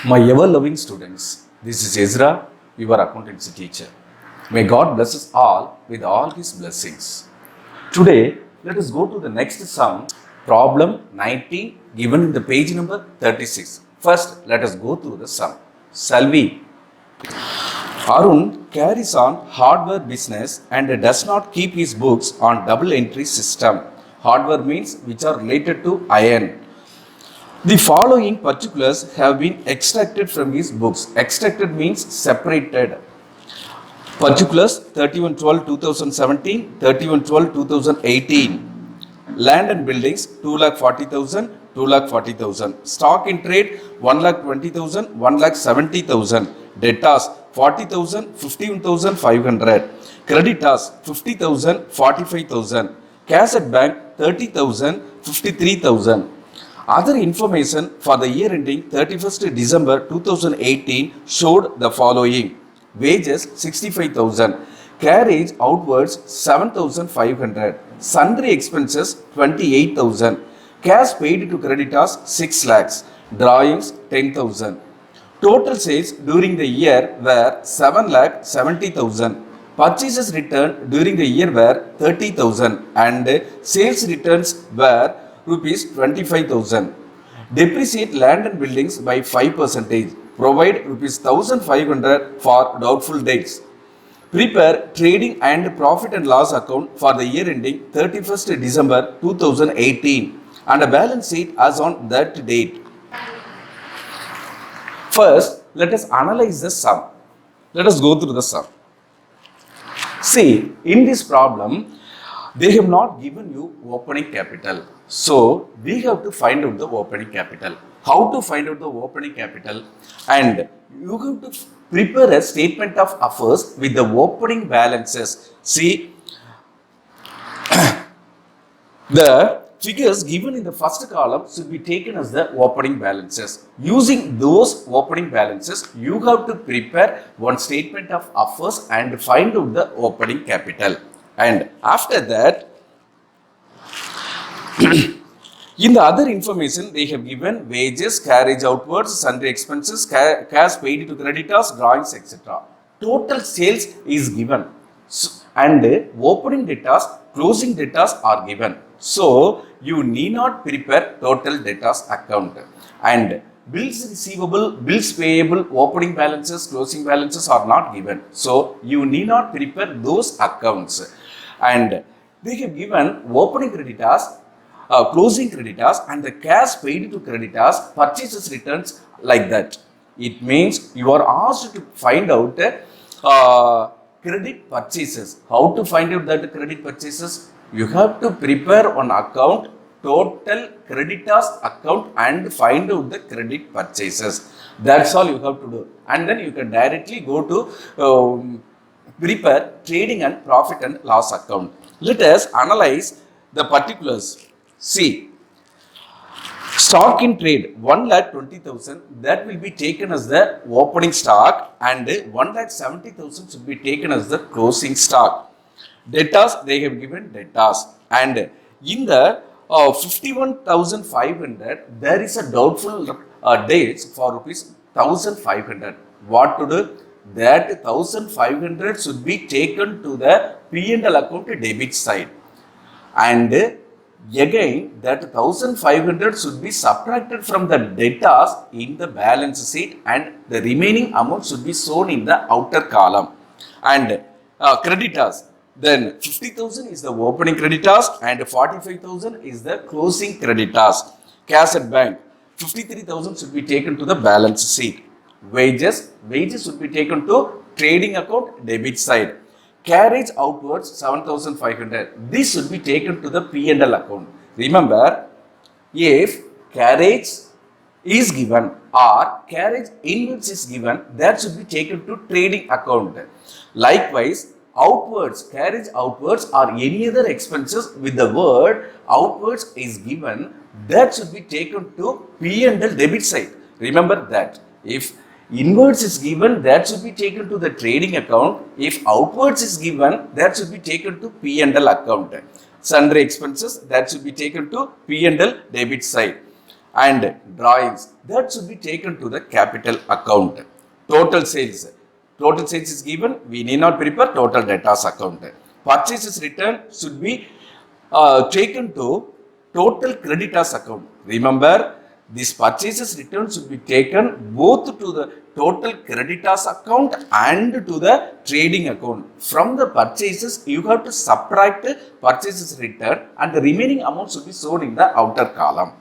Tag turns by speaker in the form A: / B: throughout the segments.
A: My ever-loving students, this is Ezra, your accountancy teacher. May God bless us all with all His blessings. Today, let us go to the next sum, problem 19, given in the page number 36. First, let us go through the sum. Shall we? Arun carries on hardware business and does not keep his books on double entry system. Hardware means which are related to iron. The following particulars have been extracted from his books. Extracted means separated. Particulars 31/12/2017, 31/12/2018. Land and buildings 2,40,000, 2,40,000. Stock in trade 1,20,000, 1,70,000. Debtors 40,000, 51,500. Creditors 50,000, 45,000. Cash at bank 30,000, 53,000. Other information for the year ending 31st December 2018 showed the following. Wages 65,000, carriage outwards 7,500, sundry expenses 28,000, cash paid to creditors 6 lakhs, drawings 10,000. Total sales during the year were 7,70,000. Purchases returned during the year were 30,000 and sales returns were rupees 25,000. Depreciate land and buildings by 5%. Provide rupees 1,500 for doubtful debts. Prepare trading and profit and loss account for the year ending 31st December 2018 and a balance sheet as on that date. First, let us analyze the sum. Let us go through the sum. See, in this problem, they have not given you opening capital. So, we have to find out the opening capital. How to find out the opening capital? And you have to prepare a statement of affairs with the opening balances. See, the figures given in the first column should be taken as the opening balances. Using those opening balances, you have to prepare one statement of affairs and find out the opening capital. And after that, in the other information, they have given wages, carriage outwards, sundry expenses, cash paid to creditors, drawings, etc. Total sales is given. And opening debtors, closing debtors are given. So, you need not prepare total debtors account. And bills receivable, bills payable, opening balances, closing balances are not given. So, you need not prepare those accounts. And they have given opening creditors, closing creditors and the cash paid to creditors, purchases returns like that. It means you are asked to find out credit purchases. How to find out that credit purchases? You have to prepare on account total creditors account and find out the credit purchases. That's all you have to do. And then you can directly go to prepare trading and profit and loss account. Let us analyze the particulars. See, stock in trade 1,20,000, that will be taken as the opening stock and 1,70,000 should be taken as the closing stock. Debtors, they have given debtors, and in the 51,500 there is a doubtful dates for rupees 1,500. What to do? That 1,500 should be taken to the P&L account debit side, and again that 1,500 should be subtracted from the debtors in the balance sheet and the remaining amount should be shown in the outer column. And creditors, then 50,000 is the opening creditors and 45,000 is the closing creditors. Cash at bank 53,000 should be taken to the balance sheet. Wages should be taken to trading account debit side. Carriage outwards 7,500. This should be taken to the P&L account. Remember, if carriage is given or carriage inwards is given, that should be taken to trading account. Likewise, outwards, carriage outwards or any other expenses with the word outwards is given, that should be taken to P&L debit side. Remember that. If inwards is given, that should be taken to the trading account. If outwards is given, that should be taken to P&L account. Sundry expenses, that should be taken to P&L debit side. and drawings, that should be taken to the capital account. Total sales. Total sales is given. We need not prepare total debtors account. Purchases return should be taken to total creditors account. Remember, these purchases return should be taken both to the total creditors account and to the trading account. From the purchases, you have to subtract purchases return and the remaining amount should be shown in the outer column.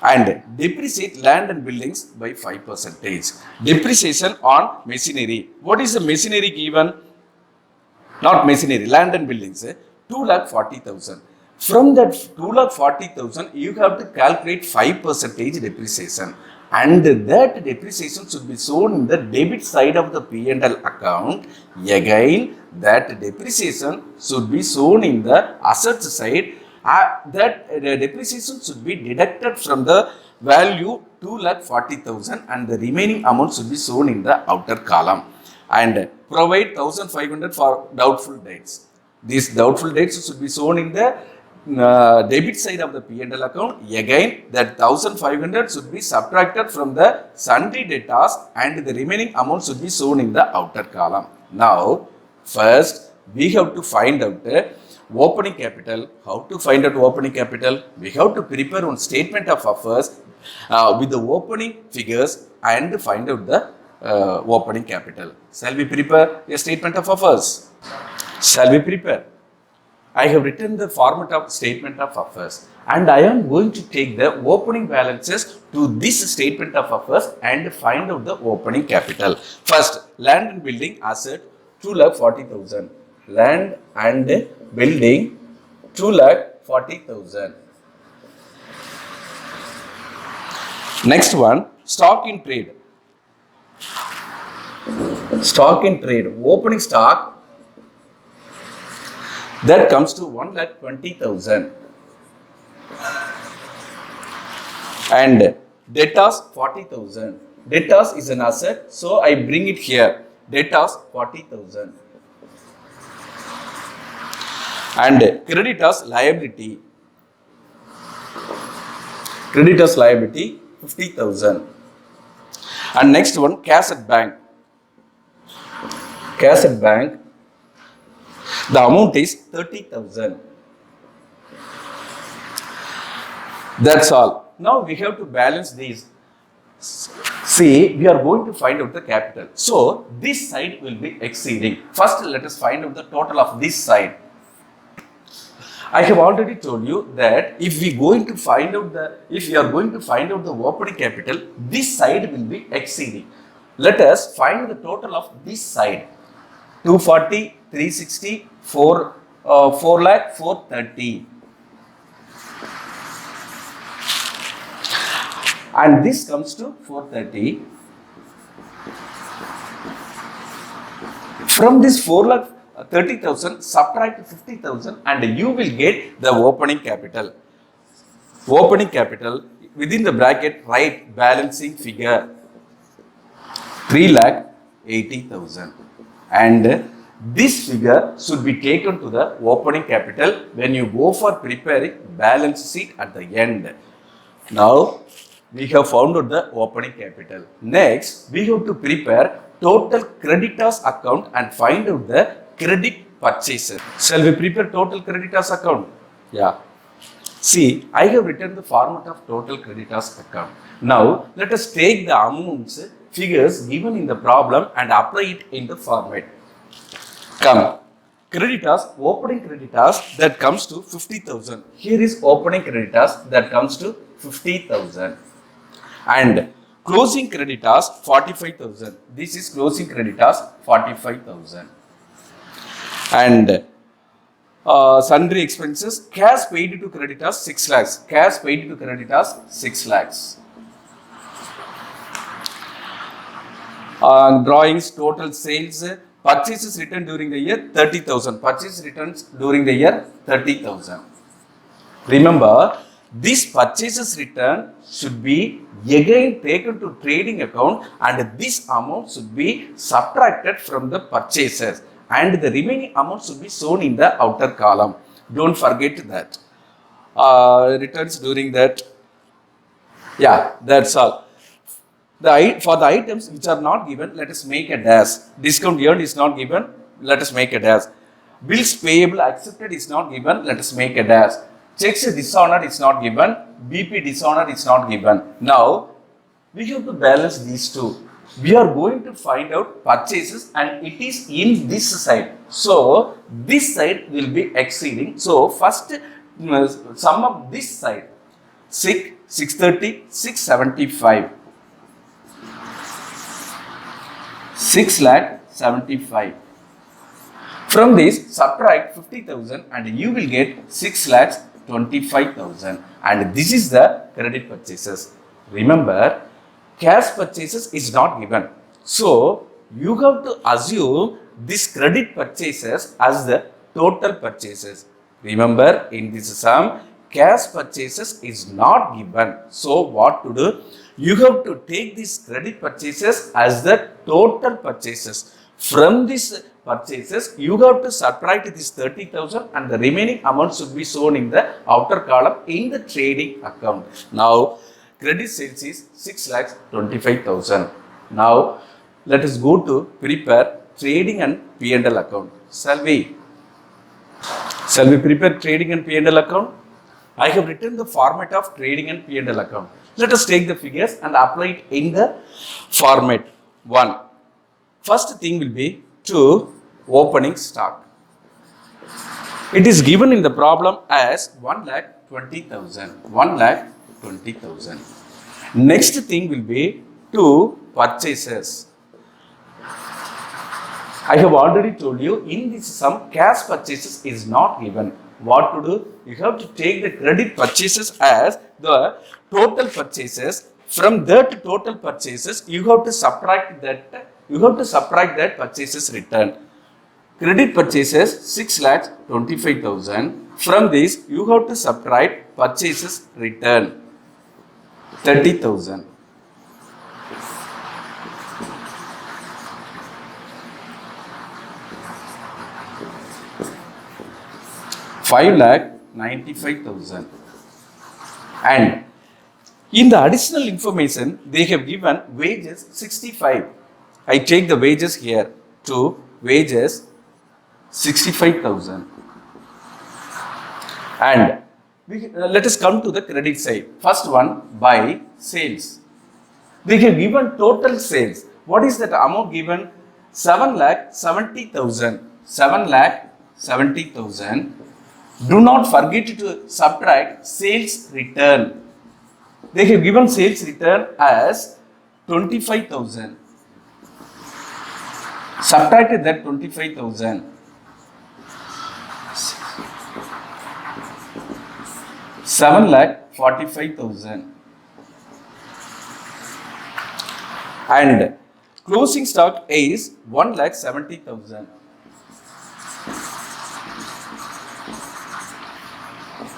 A: And depreciate land and buildings by 5%. Depreciation on machinery. What is the machinery given? Not machinery, land and buildings. 2,40,000. From that 2,40,000, you have to calculate 5% depreciation. And that depreciation should be shown in the debit side of the P&L account. Again, that depreciation should be shown in the assets side. That depreciation should be deducted from the value 2,40,000 and the remaining amount should be shown in the outer column. And provide 1,500 for doubtful debts. These doubtful debts should be shown in the debit side of the P&L account. Again, that 1,500 should be subtracted from the sundry debtors and the remaining amount should be shown in the outer column. Now, first we have to find out opening capital. How to find out opening capital? We have to prepare one statement of affairs with the opening figures and find out the opening capital. Shall we prepare a statement of affairs? Shall we prepare? I have written the format of statement of affairs and I am going to take the opening balances to this statement of affairs and find out the opening capital. First, land and building asset 2,40,000. Land and building 2,40,000. Next one, stock in trade. Stock in trade, opening stock, that comes to 1,20,000. And debtors 40,000. Debtors is an asset, so I bring it here. Debtors 40,000. And creditors liability. Creditors liability 50,000. And next one, cash at bank. Cash at bank, the amount is 30,000. That's all. Now we have to balance these. See, we are going to find out the capital. So this side will be exceeding. First, let us find out the total of this side. I have already told you that if we are going to find out the opening capital, this side will be exceeding. Let us find the total of this side. 240, 360, 4 lakh, 430. And this comes to 430. From this 4,30,000, subtract 50,000 and you will get the opening capital. Opening capital, within the bracket, write balancing figure 3,80,000. And this figure should be taken to the opening capital when you go for preparing balance sheet at the end. Now, we have found out the opening capital. Next, we have to prepare total creditors account and find out the credit purchases. Shall we prepare total creditors account? Yeah. See, I have written the format of total creditors account. Now, let us take the amounts, figures given in the problem and apply it in the format. Come. Creditors, opening creditors, that comes to 50,000. Here is opening creditors, that comes to 50,000. And closing creditors 45,000. This is closing creditors 45,000. And sundry expenses, cash paid to creditors 6 lakhs. Cash paid to creditors 6 lakhs. Drawings, total sales, purchases returned during the year 30,000. Purchase returns during the year 30,000. Remember, this purchases return should be again taken to trading account and this amount should be subtracted from the purchases and the remaining amount should be shown in the outer column. Don't forget that. Returns during that Yeah, that's all. For the items which are not given, let us make a dash. Discount earned is not given, let us make a dash. Bills payable accepted is not given, let us make a dash. Checks dishonored is not given, BP dishonored is not given. Now, we have to balance these two. We are going to find out purchases and it is in this side. So, this side will be exceeding. So, first sum of this side. 630, 675. 6 lakh 75. From this, subtract 50,000 and you will get 6 lakhs 25,000. And this is the credit purchases. Remember, cash purchases is not given. So, you have to assume this credit purchases as the total purchases. Remember, in this sum, cash purchases is not given. So, what to do? You have to take these credit purchases as the total purchases. From these purchases, you have to subtract this 30,000 and the remaining amount should be shown in the outer column in the trading account. Now, credit sales is 6 lakhs 25,000. Now, let us go to prepare trading and P&L account. Shall we prepare trading and P&L account? I have written the format of trading and P&L account. Let us take the figures and apply it in the format. 1. First thing will be to opening stock. It is given in the problem as 1,20,000. 1,20,000. Next thing will be to purchases. I have already told you in this sum cash purchases is not given. What to do? You have to take the credit purchases as the total purchases. From that total purchases, you have to subtract that. Purchases return. Credit purchases 6 lakhs 25,000. From this, you have to subtract purchases return 30,000. Five lakh 95,000. And in the additional information, they have given wages 65. I take the wages here to wages 65,000. And let us come to the credit side. First one, by sales. They have given total sales. What is that amount given? 7,70,000. 7,70,000. Do not forget to subtract sales return. They have given sales return as 25,000. Subtracted that 25,000. 7,45,000. And closing stock is 1,70,000.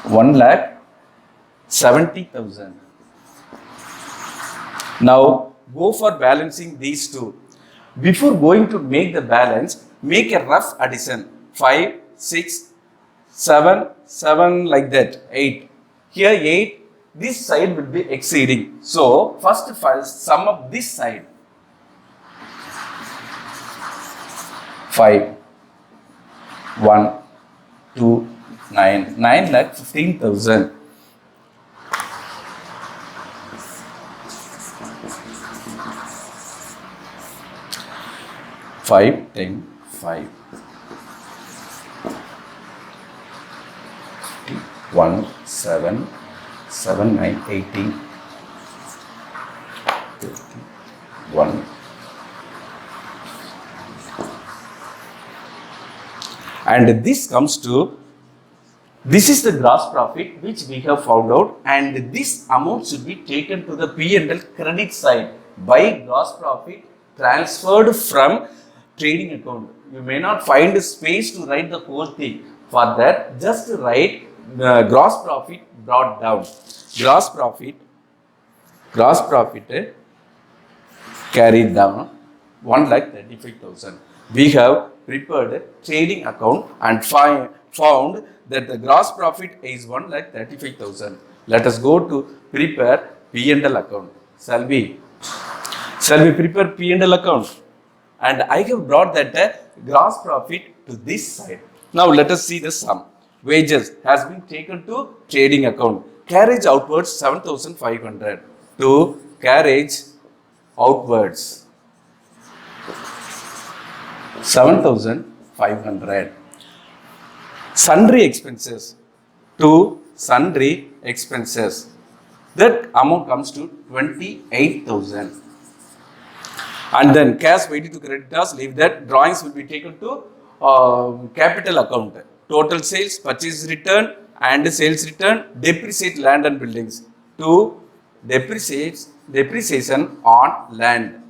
A: 1,70,000. Now go for balancing these two. Before going to make the balance, make a rough addition. 5, 6, 7, 7 like that, 8. Here 8, this side will be exceeding. So first sum up this side. 5, 1, 2, 9, 9,15,000. 5, 10, 5. 1, 7, 7, 9, 18. 1. And this comes to, this is the gross profit which we have found out, and this amount should be taken to the P&L credit side by gross profit transferred from trading account. You may not find a space to write the whole thing. For that, just write gross profit brought down. Gross profit carried down 1,35,000. We have prepared trading account and found that the gross profit is 1,35,000. Let us go to prepare P&L account. Shall we prepare P&L account? And I have brought that gross profit to this side. Now let us see the sum. Wages has been taken to trading account. Carriage outwards 7,500 to carriage outwards 7,500. Sundry expenses to sundry expenses. That amount comes to 28,000. And then cash waiting to creditors, leave that. Drawings will be taken to capital account. Total sales, purchase return and sales return, depreciate land and buildings to depreciation on land.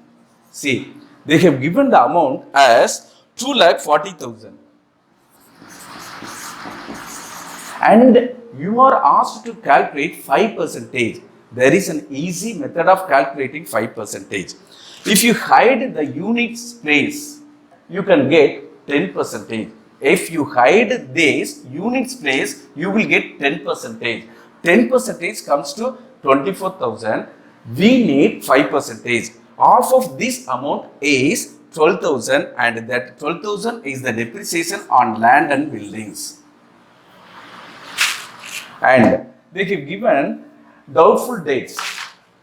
A: See, they have given the amount as 2,40,000. And you are asked to calculate 5%. There is an easy method of calculating 5%. If you hide the units place, you can get 10%. If you hide this units place, you will get 10%. 10% comes to 24,000. We need 5%. Half of this amount is 12,000, and that 12,000 is the depreciation on land and buildings. And they have given doubtful debts.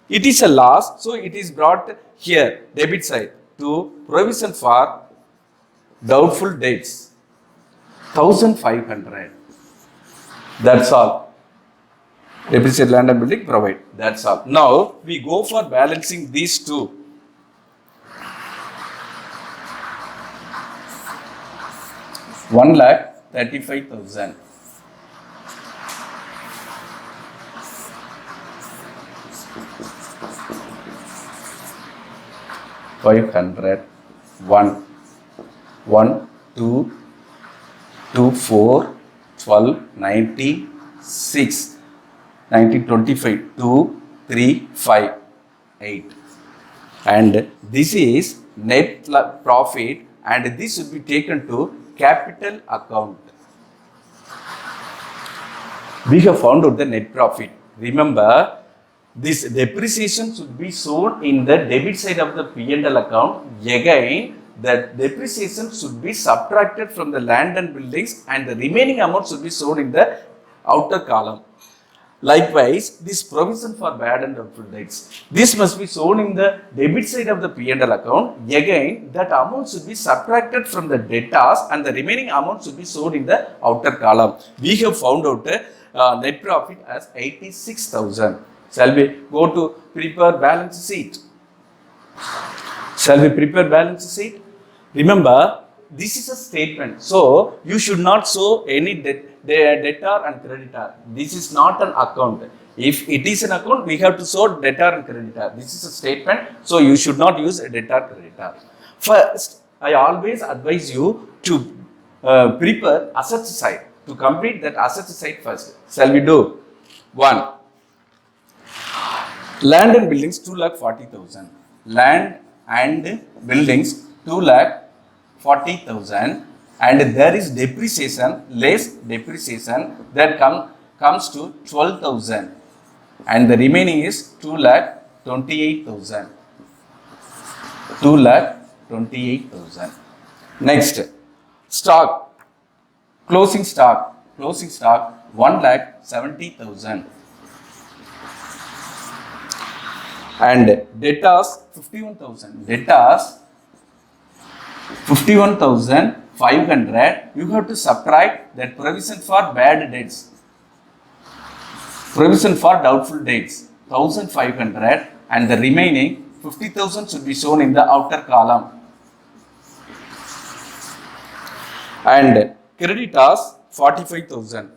A: It is a loss, so it is brought here, debit side, to provision for doubtful debts, 1,500. That's all. Depreciate land and building, provide. That's all. Now, we go for balancing these two. $1,35,000. 500, 1, 2, 4, 12, 19, 6, 19, 25, 2, 3, 5, 8. And this is net profit, and this should be taken to capital account. We have found out the net profit. Remember, this depreciation should be shown in the debit side of the P&L account. Again, the depreciation should be subtracted from the land and buildings, and the remaining amount should be shown in the outer column. Likewise, this provision for bad and doubtful debts, this must be shown in the debit side of the P&L account. Again, that amount should be subtracted from the debtors, and the remaining amount should be shown in the outer column. We have found out net profit as 86,000. Shall we go to prepare balance sheet? Shall we prepare balance sheet? Remember, this is a statement, so you should not show any debtor and creditor. This is not an account. If it is an account, we have to show debtor and creditor. This is a statement, so you should not use a debtor creditor. First, I always advise you to prepare asset side, to complete that asset side first. Shall we do? 1. Land and buildings 2,40,000. Land and buildings 2,40,000, and there is depreciation, less depreciation, that comes to 12,000, and the remaining is 2,28,000. 2,28,000. Next, stock, closing stock 1,70,000. And debtors 51,000. Debtors 51,500. You have to subtract that provision for bad debts, provision for doubtful debts, 1,500, and the remaining 50,000 should be shown in the outer column. And creditors 45,000.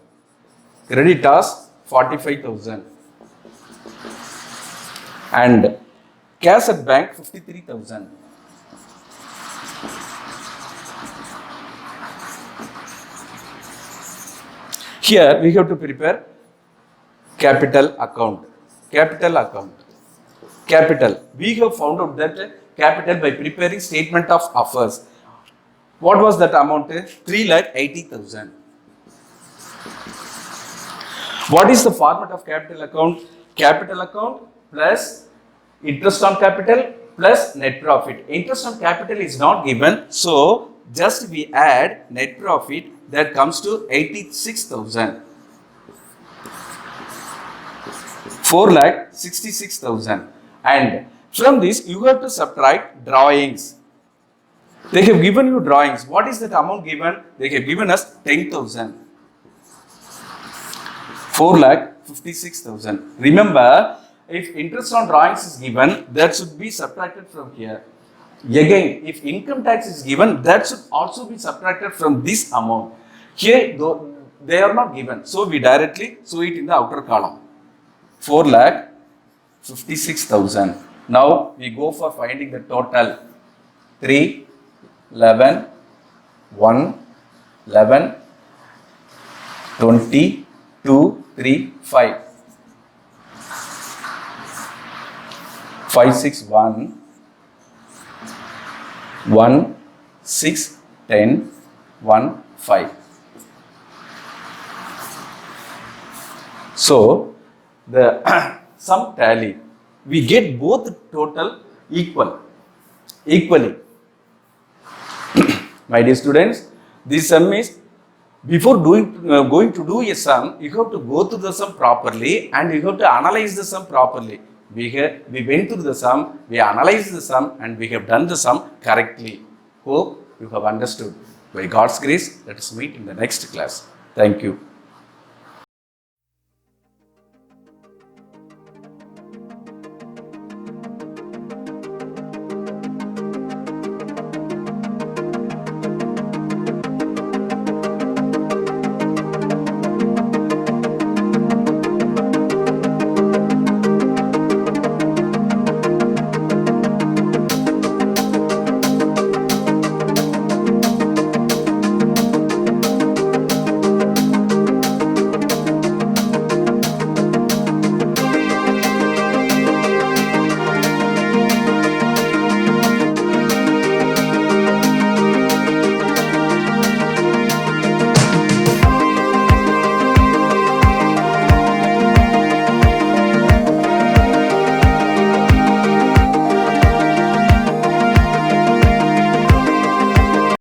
A: Creditors 45,000. And cash at bank 53,000. Here we have to prepare capital account. Capital account. Capital. We have found out that capital by preparing statement of affairs. What was that amount? 3,80,000. What is the format of capital account? Capital account plus interest on capital plus net profit. Interest on capital is not given, so just we add net profit, that comes to 86,000. 4,66,000, and from this you have to subtract drawings. They have given you drawings. What is that amount given? They have given us 10,000. 4,56,000. Remember, if interest on drawings is given, that should be subtracted from here. Again, if income tax is given, that should also be subtracted from this amount. Here, though, they are not given, so we directly show it in the outer column. 4,56,000. Now we go for finding the total. 3, 11, 1, 11, 20, 2, 3, 5. 5, 6, 1, 1, 6, 10, 1, 5. So, the sum tally, we get both total equally. My dear students, this sum is, before going to do a sum, you have to go through the sum properly and you have to analyze the sum properly. We went through the sum, we analyzed the sum, and we have done the sum correctly. Hope you have understood. By God's grace, let us meet in the next class. Thank you.